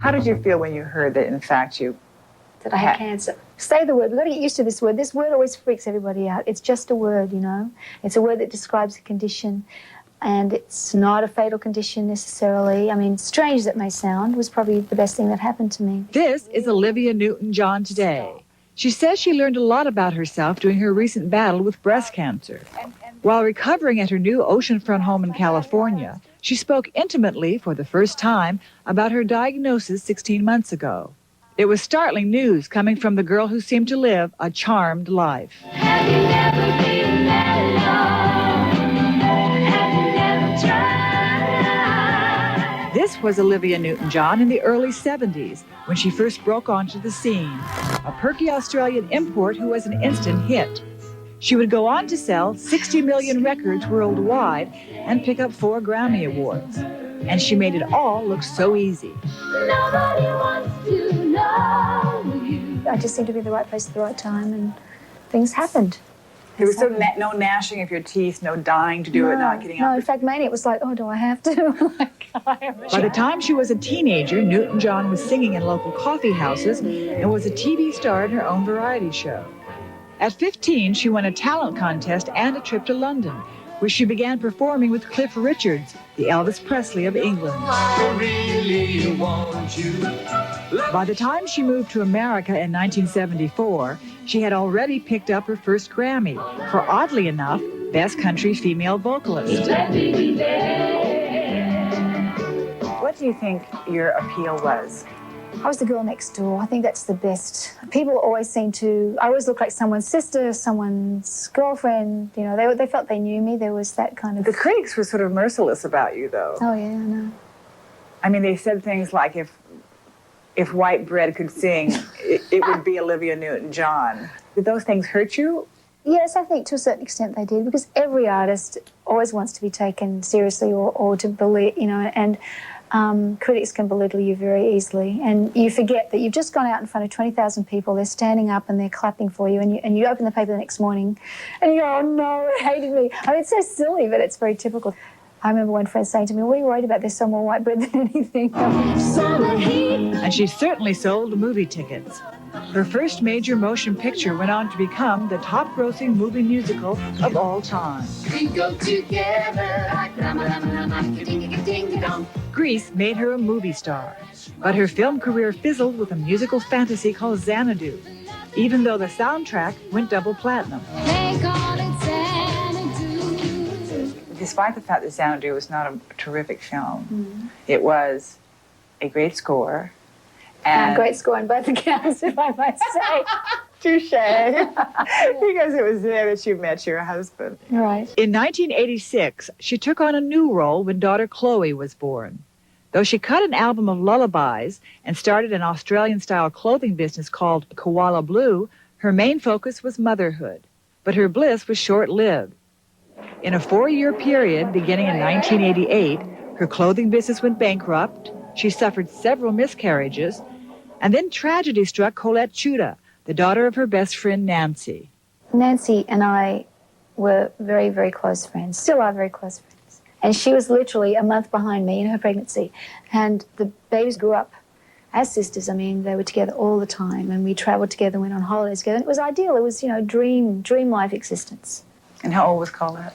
How did you feel when you heard that, in fact, that I had cancer? Say the word. We've got to get used to this word. This word always freaks everybody out. It's just a word, you know. It's a word that describes a condition, and it's not a fatal condition necessarily. I mean, strange as it may sound, was probably the best thing that happened to me. This is Olivia Newton-John today. She says she learned a lot about herself during her recent battle with breast cancer. While recovering at her new oceanfront home in California, she spoke intimately for the first time about her diagnosis 16 months ago. It was startling news coming from the girl who seemed to live a charmed life. Have you never been alone? Have you never tried? This was Olivia Newton-John in the early 70s when she first broke onto the scene, a perky Australian import who was an instant hit. She would go on to sell 60 million records worldwide and pick up 4 Grammy Awards. And she made it all look so easy. Nobody wants to know you. I just seemed to be in the right place at the right time, and things happened. There was no gnashing of your teeth, no dying to do it, not getting No, up. in fact, mainly it was like, oh, do I have to? By the time she was a teenager, Newton-John was singing in local coffee houses and was a TV star in her own variety show. At 15, she won a talent contest and a trip to London, where she began performing with Cliff Richards, the Elvis Presley of England. I really want you. By the time she moved to America in 1974, she had already picked up her first Grammy for, oddly enough, Best Country Female Vocalist. What do you think your appeal was? I was the girl next door. I think that's the best. People always seem to... I always look like someone's sister, someone's girlfriend. You know, they felt they knew me. There was that kind of... The critics were sort of merciless about you, though. Oh, yeah, I know. I mean, they said things like, if white bread could sing, it would be Olivia Newton-John. Did those things hurt you? Yes, I think to a certain extent they did, because every artist always wants to be taken seriously or to believe, you know, and... critics can belittle you very easily, and you forget that you've just gone out in front of 20,000 people. They're standing up and they're clapping for you, and you open the paper the next morning and you go, oh no, it hated me. I mean, it's so silly, but it's very typical. I remember one friend saying to me, what are you worried about? There's some more white bread than anything. And she certainly sold movie tickets. Her first major motion picture went on to become the top-grossing movie musical of all time. We go together. Grease made her a movie star, but her film career fizzled with a musical fantasy called Xanadu, even though the soundtrack went double platinum. They call it Xanadu. Despite the fact that Xanadu was not a terrific film, it was a great score. And Great score on both accounts, if I might say. Touche. Because it was there that you met your husband. Right. In 1986, she took on a new role when daughter Chloe was born. Though she cut an album of lullabies and started an Australian-style clothing business called Koala Blue, her main focus was motherhood. But her bliss was short-lived. In a 4-year period, beginning in 1988, her clothing business went bankrupt, she suffered several miscarriages, and then tragedy struck Colette Chuda, the daughter of her best friend Nancy. Nancy and I were very, very close friends, still are very close friends. And she was literally a month behind me in her pregnancy. And the babies grew up as sisters. I mean, they were together all the time, and we traveled together, went on holidays together. And it was ideal. It was, you know, dream life existence. And how old was Colette?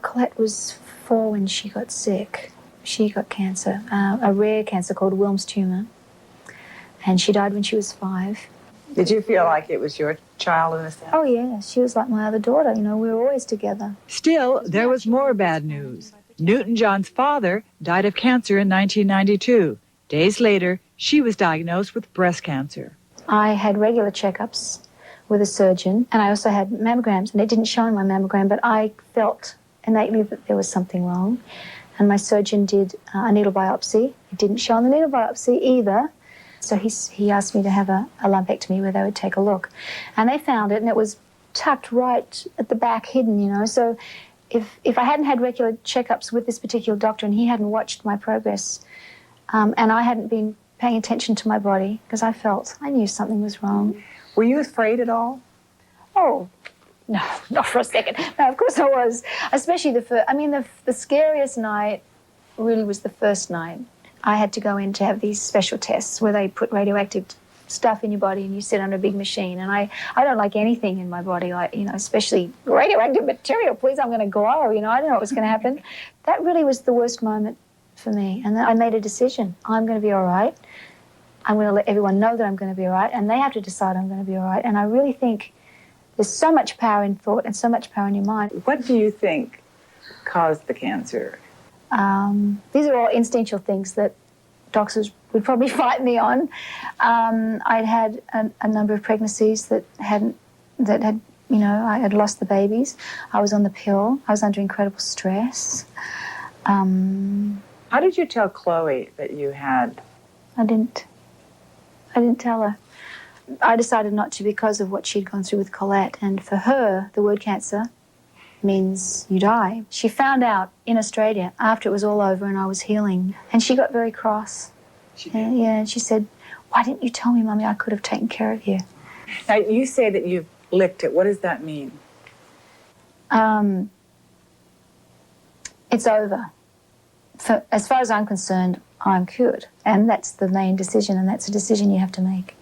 Colette was 4 when she got sick. She got cancer, a rare cancer called Wilms tumor. And she died when she was 5. Did you feel like it was your child in a sense? Oh, yeah. She was like my other daughter. You know, we were always together. Still, there was more bad news. Newton-John's father died of cancer in 1992. Days later, she was diagnosed with breast cancer. I had regular checkups with a surgeon, and I also had mammograms, and it didn't show in my mammogram, but I felt innately that there was something wrong. And my surgeon did a needle biopsy. It didn't show on the needle biopsy either. So he asked me to have a lumpectomy where they would take a look. And they found it, and it was tucked right at the back, hidden, you know. So if I hadn't had regular checkups with this particular doctor and he hadn't watched my progress, and I hadn't been paying attention to my body, because I knew something was wrong. Were you afraid at all? Oh, no, not for a second. No, of course I was. Especially the scariest night really was the first night. I had to go in to have these special tests where they put radioactive stuff in your body and you sit under a big machine. And I don't like anything in my body, like, you know, especially radioactive material. Please, I'm going to glow. You know, I don't know what was going to happen. That really was the worst moment for me. And then I made a decision. I'm going to be all right. I'm going to let everyone know that I'm going to be all right, and they have to decide I'm going to be all right. And I really think there's so much power in thought and so much power in your mind. What do you think caused the cancer? These are all instinctual things that doctors would probably fight me on. I'd had a number of pregnancies that had, you know, I had lost the babies. I was on the pill. I was under incredible stress. How did you tell Chloe that you had? I didn't tell her. I decided not to because of what she'd gone through with Colette. And for her, the word cancer means you die. She found out in Australia after it was all over and I was healing. And she got very cross. She did? Yeah, and she said, "Why didn't you tell me, Mummy? I could have taken care of you." Now, you say that you've licked it. What does that mean? It's over. As far as I'm concerned, I'm cured. And that's the main decision, and that's a decision you have to make.